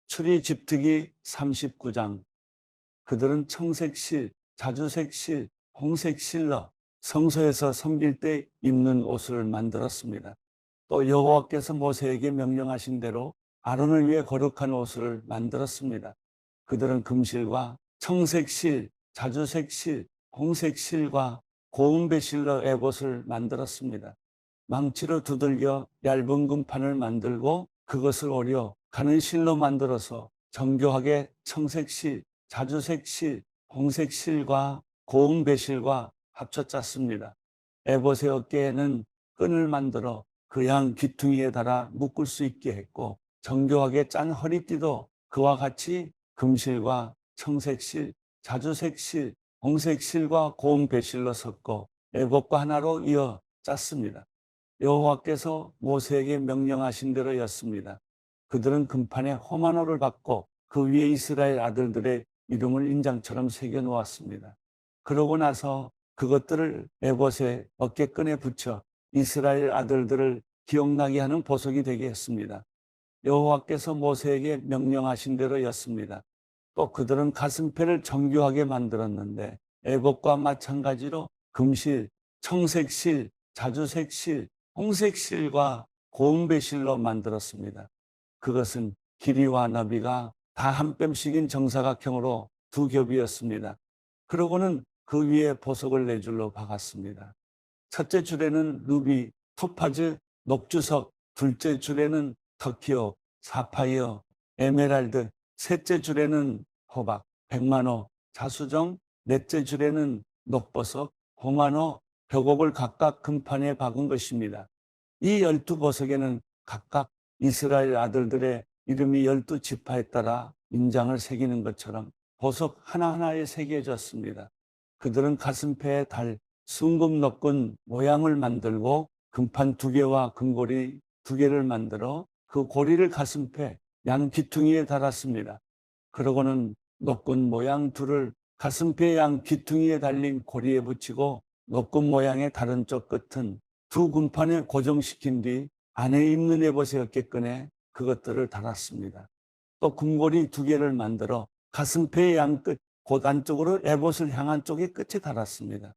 출이 집특이 39장. 그들은 청색실, 자주색실, 홍색실러, 성소에서 섬길 때 입는 옷을 만들었습니다. 또 여호와께서 모세에게 명령하신 대로 아론을 위해 거룩한 옷을 만들었습니다. 그들은 금실과 청색실, 자주색실, 홍색실과 고운 배실로 에봇을 만들었습니다. 망치로 두들겨 얇은 금판을 만들고 그것을 오려 가는 실로 만들어서 정교하게 청색실, 자주색실, 홍색실과 고운 배실과 합쳐 짰습니다. 에봇의 어깨에는 끈을 만들어 그 양 귀퉁이에 달아 묶을 수 있게 했고, 정교하게 짠 허리띠도 그와 같이 금실과 청색실, 자주색실, 홍색실과 고운 배실로 섞어 에봇과 하나로 이어 짰습니다. 여호와께서 모세에게 명령하신 대로였습니다. 그들은 금판에 호마노를 받고 그 위에 이스라엘 아들들의 이름을 인장처럼 새겨 놓았습니다. 그러고 나서 그것들을 에봇의 어깨끈에 붙여 이스라엘 아들들을 기억나게 하는 보석이 되게 했습니다. 여호와께서 모세에게 명령하신 대로였습니다. 또 그들은 가슴패를 정교하게 만들었는데 에봇과 마찬가지로 금실, 청색실, 자주색실, 홍색실과 고운배실로 만들었습니다. 그것은 길이와 너비가 다 한 뼘씩인 정사각형으로 두 겹이었습니다. 그러고는 그 위에 보석을 네 줄로 박았습니다. 첫째 줄에는 루비, 토파즈, 녹주석, 둘째 줄에는 터키오, 사파이어, 에메랄드, 셋째 줄에는 호박, 백만호, 자수정, 넷째 줄에는 녹보석, 홍만호, 벽옥을 각각 금판에 박은 것입니다. 이 12보석에는 각각 이스라엘 아들들의 이름이 12지파에 따라 인장을 새기는 것처럼 보석 하나하나에 새겨졌습니다. 그들은 가슴패에 달, 순금 넣건 모양을 만들고 금판 2개와 금고리 2개를 만들어 그 고리를 가슴패 양 귀퉁이에 달았습니다. 그러고는 노끈 모양 둘을 가슴뼈 양 귀퉁이에 달린 고리에 붙이고 노끈 모양의 다른 쪽 끝은 두 군판에 고정시킨 뒤 안에 입는 에봇의 어깨끈에 그것들을 달았습니다. 또 금고리 2개를 만들어 가슴뼈의 양 끝, 곧 안쪽으로 에봇을 향한 쪽의 끝에 달았습니다.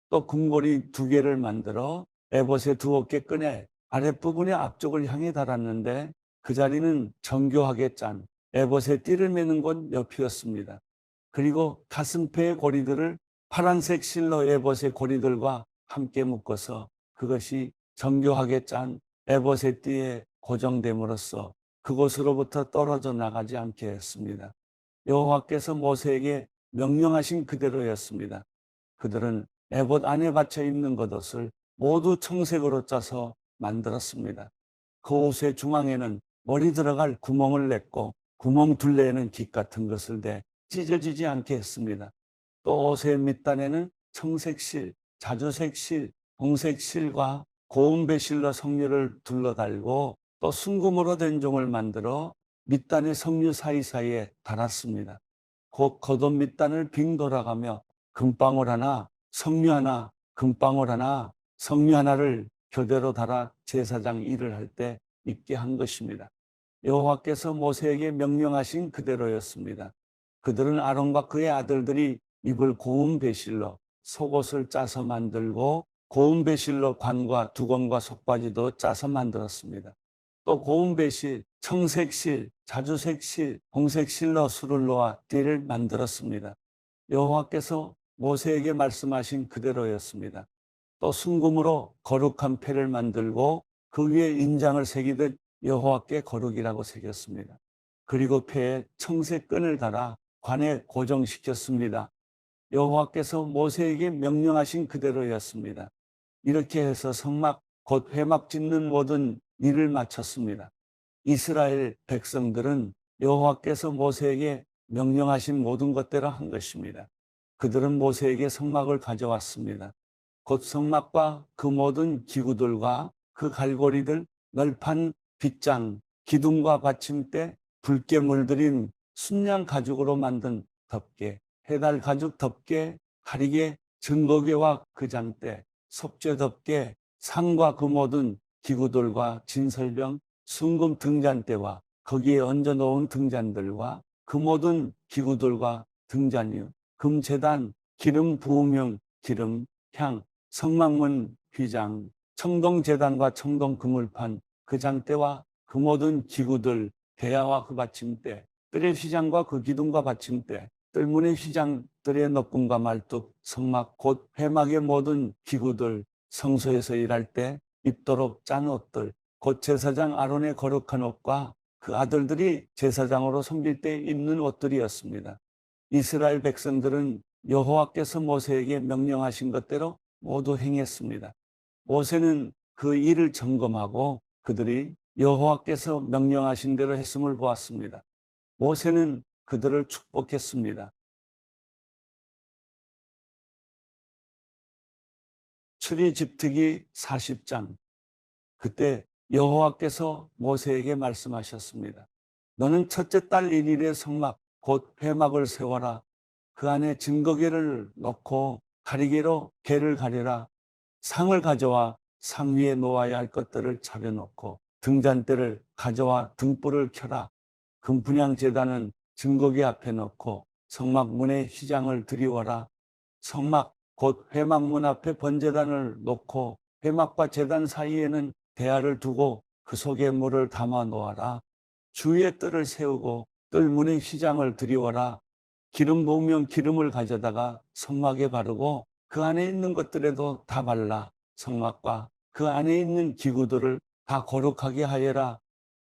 또 금고리 2개를 만들어 에봇의 두 어깨끈에 아랫부분의 앞쪽을 향해 달았는데 그 자리는 정교하게 짠 에봇의 띠를 매는 곳 옆이었습니다. 그리고 가슴패의 고리들을 파란색 실로 에봇의 고리들과 함께 묶어서 그것이 정교하게 짠 에봇의 띠에 고정됨으로써 그곳으로부터 떨어져 나가지 않게 했습니다. 여호와께서 모세에게 명령하신 그대로였습니다. 그들은 에봇 안에 받쳐 입는 겉옷을 모두 청색으로 짜서 만들었습니다. 그 옷의 중앙에는 머리 들어갈 구멍을 냈고 구멍 둘레에는 깃 같은 것을 대 찢어지지 않게 했습니다. 또 옷의 밑단에는 청색실, 자주색실, 홍색실과 고운 배실로 석류를 둘러달고 또 순금으로 된 종을 만들어 밑단의 석류 사이사이에 달았습니다. 곧 겉옷 밑단을 빙 돌아가며 금방울 하나, 석류 하나, 금방울 하나, 석류 하나를 교대로 달아 제사장 일을 할 때 입게 한 것입니다. 여호와께서 모세에게 명령하신 그대로였습니다. 그들은 아론과 그의 아들들이 입을 고운 배실로 속옷을 짜서 만들고 고운 배실로 관과 두건과 속바지도 짜서 만들었습니다. 또 고운 배실, 청색실, 자주색실, 홍색실로 수를 놓아 띠를 만들었습니다. 여호와께서 모세에게 말씀하신 그대로였습니다. 또 순금으로 거룩한 패를 만들고 그 위에 인장을 새기듯 여호와께 거룩이라고 새겼습니다. 그리고 패에 청색 끈을 달아 관에 고정시켰습니다. 여호와께서 모세에게 명령하신 그대로였습니다. 이렇게 해서 성막 곧 회막 짓는 모든 일을 마쳤습니다. 이스라엘 백성들은 여호와께서 모세에게 명령하신 모든 것대로 한 것입니다. 그들은 모세에게 성막을 가져왔습니다. 곧 성막과 그 모든 기구들과 그 갈고리들, 널판, 빗장, 기둥과 받침대, 붉게 물들인 순양 가죽으로 만든 덮개, 해달 가죽 덮개, 가리개, 증거개와 그 장대, 속죄 덮개, 상과 그 모든 기구들과 진설병, 순금 등잔대와 거기에 얹어놓은 등잔들과 그 모든 기구들과 등잔이요, 금제단, 기름 부음용 기름, 향, 성막문 휘장, 청동제단과 청동그물판, 그 장대와 그 모든 기구들, 대야와 그 받침대, 뜰의 휘장과 그 기둥과 받침대, 뜰문의 휘장들의 너꿈과 말뚝, 성막 곧 회막의 모든 기구들, 성소에서 일할 때 입도록 짠 옷들, 곧 제사장 아론의 거룩한 옷과 그 아들들이 제사장으로 섬길 때 입는 옷들이었습니다. 이스라엘 백성들은 여호와께서 모세에게 명령하신 것대로 모두 행했습니다. 모세는 그 일을 점검하고 그들이 여호와께서 명령하신 대로 했음을 보았습니다. 모세는 그들을 축복했습니다. 출애굽기 40장. 그때 여호와께서 모세에게 말씀하셨습니다. 너는 첫째 달 1일에 성막 곧 회막을 세워라. 그 안에 증거궤를 넣고 가리개로 궤를 가려라. 상을 가져와 상 위에 놓아야 할 것들을 차려놓고 등잔대를 가져와 등불을 켜라. 금분향 제단은 증거궤 앞에 놓고 성막 문에 휘장을 들이워라. 성막 곧 회막문 앞에 번제단을 놓고 회막과 제단 사이에는 대야를 두고 그 속에 물을 담아 놓아라. 주위에 뜰을 세우고 뜰 문에 휘장을 들이워라. 기름 부으면 기름을 가져다가 성막에 바르고 그 안에 있는 것들에도 다 발라. 성막과 그 안에 있는 기구들을 다 거룩하게 하여라.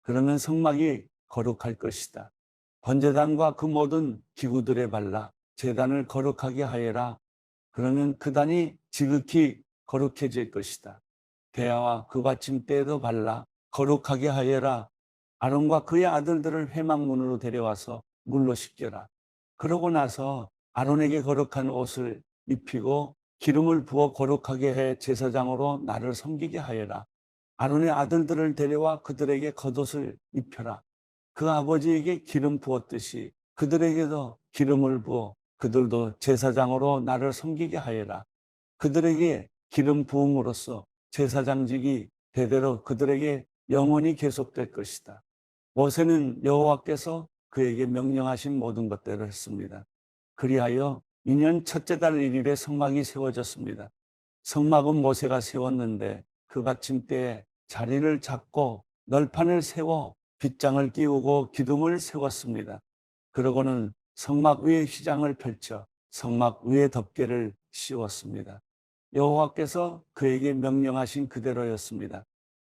그러면 성막이 거룩할 것이다. 번제단과 그 모든 기구들에 발라 제단을 거룩하게 하여라. 그러면 그 단이 지극히 거룩해질 것이다. 대야와 그 받침대에도 발라 거룩하게 하여라. 아론과 그의 아들들을 회막문으로 데려와서 물로 씻겨라. 그러고 나서 아론에게 거룩한 옷을 입히고 기름을 부어 거룩하게 해 제사장으로 나를 섬기게 하여라. 아론의 아들들을 데려와 그들에게 겉옷을 입혀라. 그 아버지에게 기름 부었듯이 그들에게도 기름을 부어 그들도 제사장으로 나를 섬기게 하여라. 그들에게 기름 부음으로써 제사장직이 대대로 그들에게 영원히 계속될 것이다. 모세는 여호와께서 그에게 명령하신 모든 것들을 했습니다. 그리하여 2년 첫째 달 1일에 성막이 세워졌습니다. 성막은 모세가 세웠는데 그 받침대에 자리를 잡고 널판을 세워 빗장을 끼우고 기둥을 세웠습니다. 그러고는 성막 위에 휘장을 펼쳐 성막 위에 덮개를 씌웠습니다. 여호와께서 그에게 명령하신 그대로였습니다.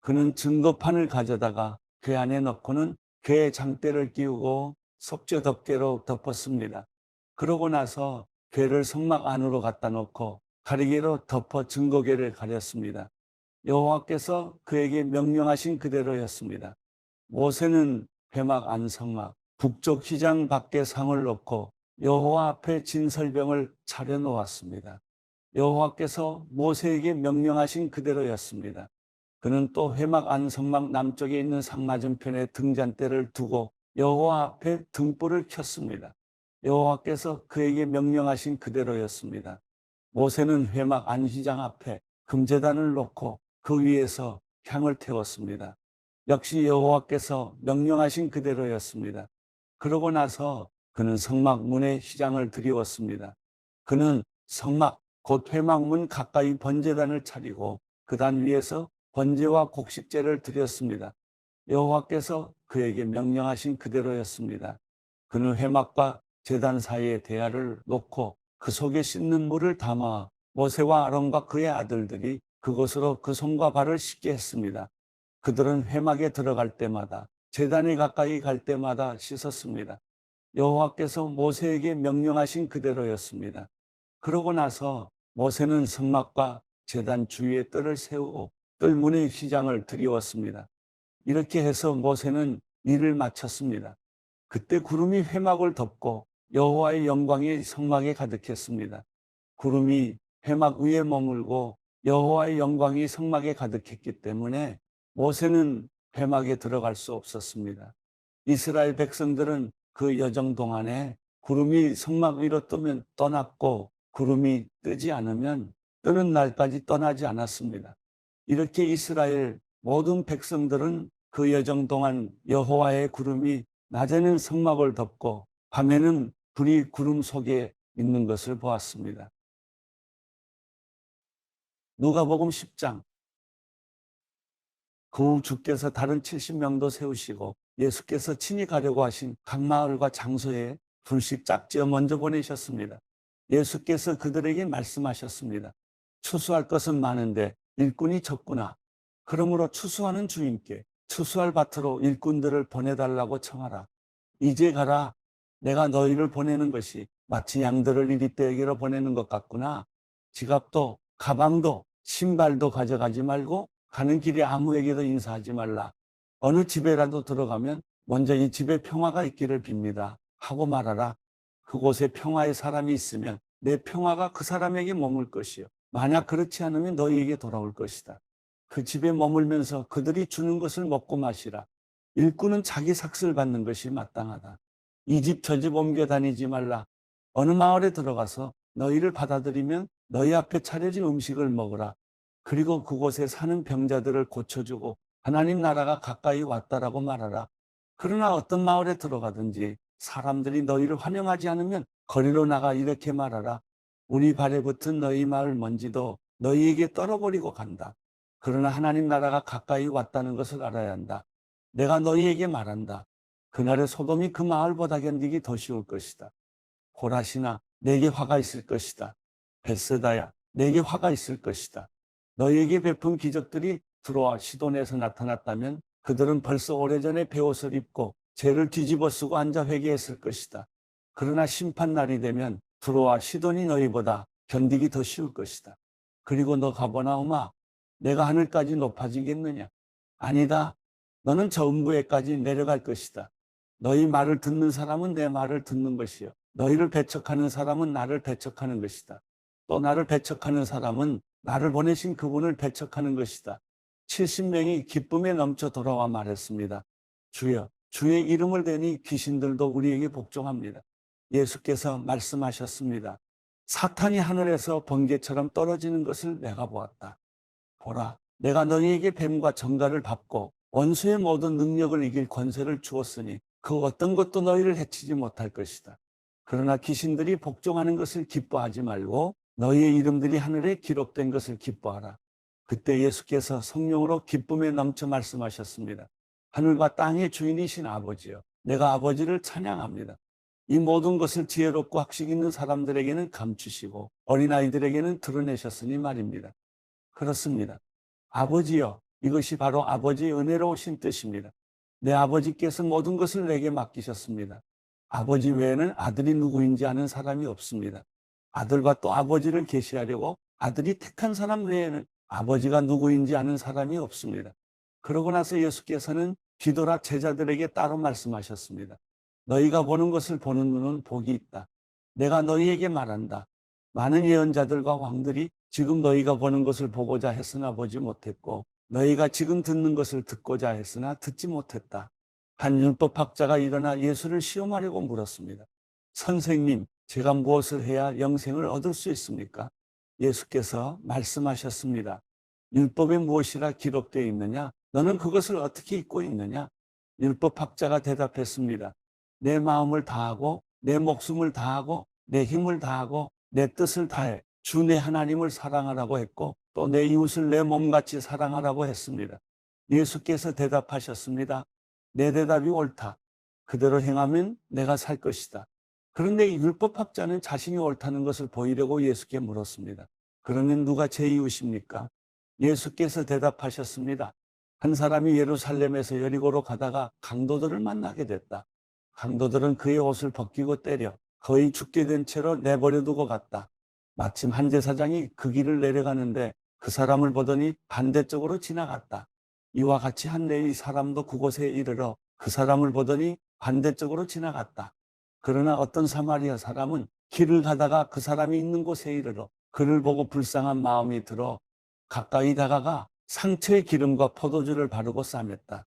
그는 증거판을 가져다가 그 안에 넣고는 궤에 장대를 끼우고 속죄 덮개로 덮었습니다. 그러고 나서 궤를 성막 안으로 갖다 놓고 가리개로 덮어 증거궤를 가렸습니다. 여호와께서 그에게 명령하신 그대로였습니다. 모세는 회막 안 성막 북쪽 휘장 밖에 상을 놓고 여호와 앞에 진설병을 차려놓았습니다. 여호와께서 모세에게 명령하신 그대로였습니다. 그는 또 회막 안 성막 남쪽에 있는 상 맞은편에 등잔대를 두고 여호와 앞에 등불을 켰습니다. 여호와께서 그에게 명령하신 그대로였습니다. 모세는 회막 안 휘장 앞에 금제단을 놓고 그 위에서 향을 태웠습니다. 역시 여호와께서 명령하신 그대로였습니다. 그러고 나서 그는 성막 문에 휘장을 들이웠습니다. 그는 성막 곧 회막문 가까이 번제단을 차리고 그 단 위에서 번제와 곡식제를 드렸습니다. 여호와께서 그에게 명령하신 그대로였습니다. 그는 회막과 제단 사이에 대야를 놓고 그 속에 씻는 물을 담아 모세와 아론과 그의 아들들이 그곳으로 그 손과 발을 씻게 했습니다. 그들은 회막에 들어갈 때마다 제단에 가까이 갈 때마다 씻었습니다. 여호와께서 모세에게 명령하신 그대로였습니다. 그러고 나서 모세는 성막과 제단 주위에 뜰을 세우고 뜰 문의 휘장을 들이웠습니다. 이렇게 해서 모세는 일을 마쳤습니다. 그때 구름이 회막을 덮고 여호와의 영광이 성막에 가득했습니다. 구름이 회막 위에 머물고 여호와의 영광이 성막에 가득했기 때문에 모세는 회막에 들어갈 수 없었습니다. 이스라엘 백성들은 그 여정 동안에 구름이 성막 위로 뜨면 떠났고 구름이 뜨지 않으면 뜨는 날까지 떠나지 않았습니다. 이렇게 이스라엘 모든 백성들은 그 여정 동안 여호와의 구름이 낮에는 성막을 덮고 밤에는 불이 구름 속에 있는 것을 보았습니다. 누가복음 10장. 그 후 주께서 다른 70명도 세우시고 예수께서 친히 가려고 하신 각 마을과 장소에 둘씩 짝지어 먼저 보내셨습니다. 예수께서 그들에게 말씀하셨습니다. 추수할 것은 많은데 일꾼이 적구나. 그러므로 추수하는 주인께 추수할 밭으로 일꾼들을 보내달라고 청하라. 이제 가라. 내가 너희를 보내는 것이 마치 양들을 이리떼에게로 보내는 것 같구나. 지갑도 가방도 신발도 가져가지 말고 가는 길에 아무에게도 인사하지 말라. 어느 집에라도 들어가면 먼저 이 집에 평화가 있기를 빕니다 하고 말하라. 그곳에 평화의 사람이 있으면 내 평화가 그 사람에게 머물 것이요 만약 그렇지 않으면 너희에게 돌아올 것이다. 그 집에 머물면서 그들이 주는 것을 먹고 마시라. 일꾼은 자기 삭슬 받는 것이 마땅하다. 이 집 저 집 옮겨 다니지 말라. 어느 마을에 들어가서 너희를 받아들이면 너희 앞에 차려진 음식을 먹으라. 그리고 그곳에 사는 병자들을 고쳐주고 하나님 나라가 가까이 왔다라고 말하라. 그러나 어떤 마을에 들어가든지 사람들이 너희를 환영하지 않으면 거리로 나가 이렇게 말하라. 우리 발에 붙은 너희 마을 먼지도 너희에게 떨어버리고 간다. 그러나 하나님 나라가 가까이 왔다는 것을 알아야 한다. 내가 너희에게 말한다. 그날에 소돔이 그 마을보다 견디기 더 쉬울 것이다. 고라시나 내게 화가 있을 것이다. 벳세다야 내게 화가 있을 것이다. 너희에게 베푼 기적들이 두로와 시돈에서 나타났다면 그들은 벌써 오래전에 베옷을 입고 죄를 뒤집어 쓰고 앉아 회개했을 것이다. 그러나 심판날이 되면 두로와 시돈이 너희보다 견디기 더 쉬울 것이다. 그리고 너 가버나움아, 내가 하늘까지 높아지겠느냐? 아니다. 너는 저 음부에까지 내려갈 것이다. 너희 말을 듣는 사람은 내 말을 듣는 것이요 너희를 배척하는 사람은 나를 배척하는 것이다. 또 나를 배척하는 사람은 나를 보내신 그분을 배척하는 것이다. 70명이 기쁨에 넘쳐 돌아와 말했습니다. 주여, 주의 이름을 대니 귀신들도 우리에게 복종합니다. 예수께서 말씀하셨습니다. 사탄이 하늘에서 번개처럼 떨어지는 것을 내가 보았다. 보라, 내가 너희에게 뱀과 정갈을 밟고 원수의 모든 능력을 이길 권세를 주었으니 그 어떤 것도 너희를 해치지 못할 것이다. 그러나 귀신들이 복종하는 것을 기뻐하지 말고 너희의 이름들이 하늘에 기록된 것을 기뻐하라. 그때 예수께서 성령으로 기쁨에 넘쳐 말씀하셨습니다. 하늘과 땅의 주인이신 아버지여, 내가 아버지를 찬양합니다. 이 모든 것을 지혜롭고 학식 있는 사람들에게는 감추시고 어린아이들에게는 드러내셨으니 말입니다. 그렇습니다. 아버지여, 이것이 바로 아버지의 은혜로우신 뜻입니다. 내 아버지께서 모든 것을 내게 맡기셨습니다. 아버지 외에는 아들이 누구인지 아는 사람이 없습니다. 아들과 또 아버지를 계시하려고 아들이 택한 사람 외에는 아버지가 누구인지 아는 사람이 없습니다. 그러고 나서 예수께서는 디도라 제자들에게 따로 말씀하셨습니다. 너희가 보는 것을 보는 눈은 복이 있다. 내가 너희에게 말한다. 많은 예언자들과 왕들이 지금 너희가 보는 것을 보고자 했으나 보지 못했고 너희가 지금 듣는 것을 듣고자 했으나 듣지 못했다. 한 율법학자가 일어나 예수를 시험하려고 물었습니다. 선생님, 제가 무엇을 해야 영생을 얻을 수 있습니까? 예수께서 말씀하셨습니다. 율법에 무엇이라 기록되어 있느냐? 너는 그것을 어떻게 읽고 있느냐? 율법학자가 대답했습니다. 내 마음을 다하고 내 목숨을 다하고 내 힘을 다하고 내 뜻을 다해 주 내 하나님을 사랑하라고 했고 또 내 이웃을 내 몸같이 사랑하라고 했습니다. 예수께서 대답하셨습니다. 내 대답이 옳다. 그대로 행하면 내가 살 것이다. 그런데 이 율법학자는 자신이 옳다는 것을 보이려고 예수께 물었습니다. 그러면 누가 제 이웃입니까? 예수께서 대답하셨습니다. 한 사람이 예루살렘에서 여리고로 가다가 강도들을 만나게 됐다. 강도들은 그의 옷을 벗기고 때려 거의 죽게 된 채로 내버려 두고 갔다. 마침 한 제사장이 그 길을 내려가는데 그 사람을 보더니 반대쪽으로 지나갔다. 이와 같이 한 레위 사람도 그곳에 이르러 그 사람을 보더니 반대쪽으로 지나갔다. 그러나 어떤 사마리아 사람은 길을 가다가 그 사람이 있는 곳에 이르러 그를 보고 불쌍한 마음이 들어 가까이 다가가 상처에 기름과 포도주를 바르고 싸맸다.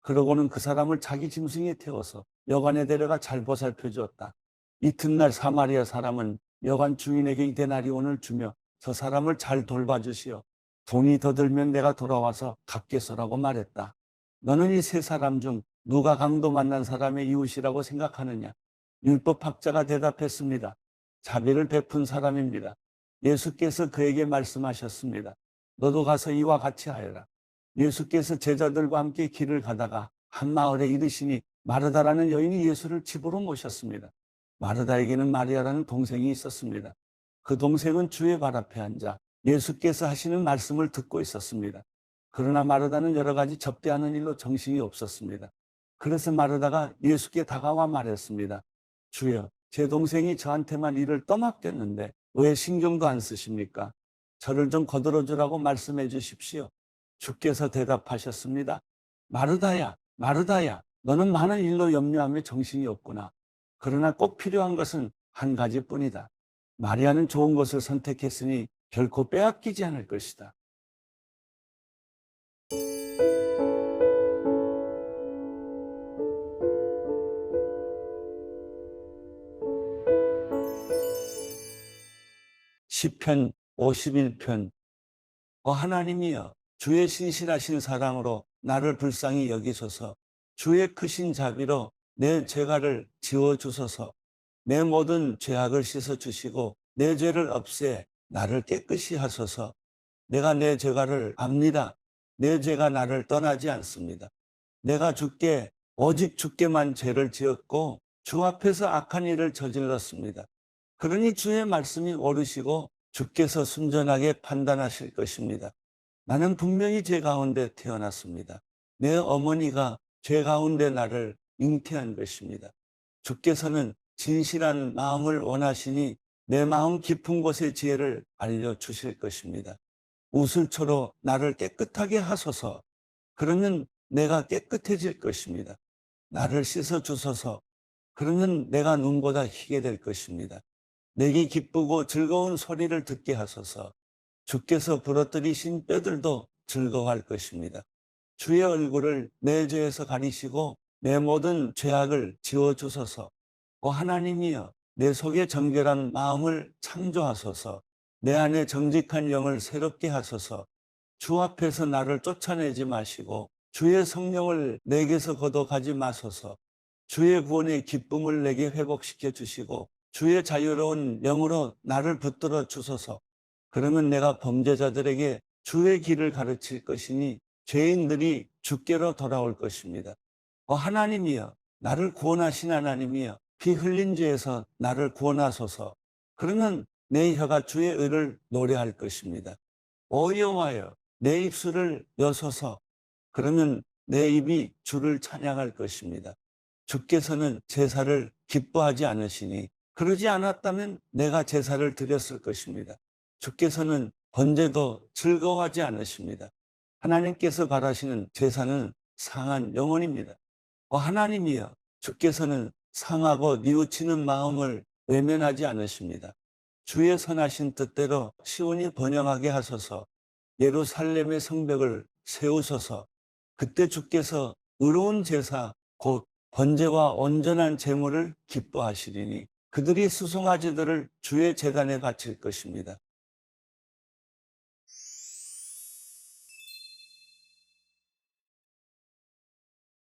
그러고는 그 사람을 자기 짐승에 태워서 여관에 데려가 잘 보살펴 주었다. 이튿날 사마리아 사람은 여관 주인에게 이 데나리온을 주며 저 사람을 잘 돌봐주시오. 돈이 더 들면 내가 돌아와서 갚겠소라고 말했다. 너는 이 세 사람 중 누가 강도 만난 사람의 이웃이라고 생각하느냐? 율법학자가 대답했습니다. 자비를 베푼 사람입니다. 예수께서 그에게 말씀하셨습니다. 너도 가서 이와 같이 하여라. 예수께서 제자들과 함께 길을 가다가 한 마을에 이르시니 마르다라는 여인이 예수를 집으로 모셨습니다. 마르다에게는 마리아라는 동생이 있었습니다. 그 동생은 주의 발 앞에 앉아 예수께서 하시는 말씀을 듣고 있었습니다. 그러나 마르다는 여러 가지 접대하는 일로 정신이 없었습니다. 그래서 마르다가 예수께 다가와 말했습니다. 주여, 제 동생이 저한테만 일을 떠맡겼는데 왜 신경도 안 쓰십니까? 저를 좀 거들어주라고 말씀해 주십시오. 주께서 대답하셨습니다. 마르다야, 마르다야, 너는 많은 일로 염려하며 정신이 없구나. 그러나 꼭 필요한 것은 한 가지뿐이다. 마리아는 좋은 것을 선택했으니 결코 빼앗기지 않을 것이다. 시편 51편. 하나님이여, 주의 신실하신 사랑으로 나를 불쌍히 여기소서. 주의 크신 자비로 내 죄가를 지워주소서. 내 모든 죄악을 씻어주시고 내 죄를 없애 나를 깨끗이 하소서. 내가 내 죄가를 압니다. 내 죄가 나를 떠나지 않습니다. 내가 오직 주께만 죄를 지었고 주 앞에서 악한 일을 저질렀습니다. 그러니 주의 말씀이 옳으시고 주께서 순전하게 판단하실 것입니다. 나는 분명히 죄 가운데 태어났습니다. 내 어머니가 죄 가운데 나를 잉태한 것입니다. 주께서는 진실한 마음을 원하시니 내 마음 깊은 곳의 지혜를 알려주실 것입니다. 우슬초로 나를 깨끗하게 하소서. 그러면 내가 깨끗해질 것입니다. 나를 씻어주소서. 그러면 내가 눈보다 희게 될 것입니다. 내게 기쁘고 즐거운 소리를 듣게 하소서. 주께서 부러뜨리신 뼈들도 즐거워할 것입니다. 주의 얼굴을 내 죄에서 가리시고 내 모든 죄악을 지워주소서. 하나님이여, 내 속에 정결한 마음을 창조하소서. 내 안에 정직한 영을 새롭게 하소서. 주 앞에서 나를 쫓아내지 마시고 주의 성령을 내게서 거둬가지 마소서. 주의 구원의 기쁨을 내게 회복시켜 주시고 주의 자유로운 영으로 나를 붙들어 주소서. 그러면 내가 범죄자들에게 주의 길을 가르칠 것이니 죄인들이 주께로 돌아올 것입니다. 하나님이여, 나를 구원하신 하나님이여, 피 흘린 죄에서 나를 구원하소서. 그러면 내 혀가 주의 의를 노래할 것입니다. 여호와여, 내 입술을 여소서. 그러면 내 입이 주를 찬양할 것입니다. 주께서는 제사를 기뻐하지 않으시니 그러지 않았다면 내가 제사를 드렸을 것입니다. 주께서는 번제도 즐거워하지 않으십니다. 하나님께서 바라시는 제사는 상한 영혼입니다. 하나님이여, 주께서는 상하고 뉘우치는 마음을 외면하지 않으십니다. 주의 선하신 뜻대로 시온이 번영하게 하소서. 예루살렘의 성벽을 세우소서. 그때 주께서 의로운 제사 곧 번제와 온전한 제물을 기뻐하시리니 그들이 수송아지들을 주의 제단에 바칠 것입니다.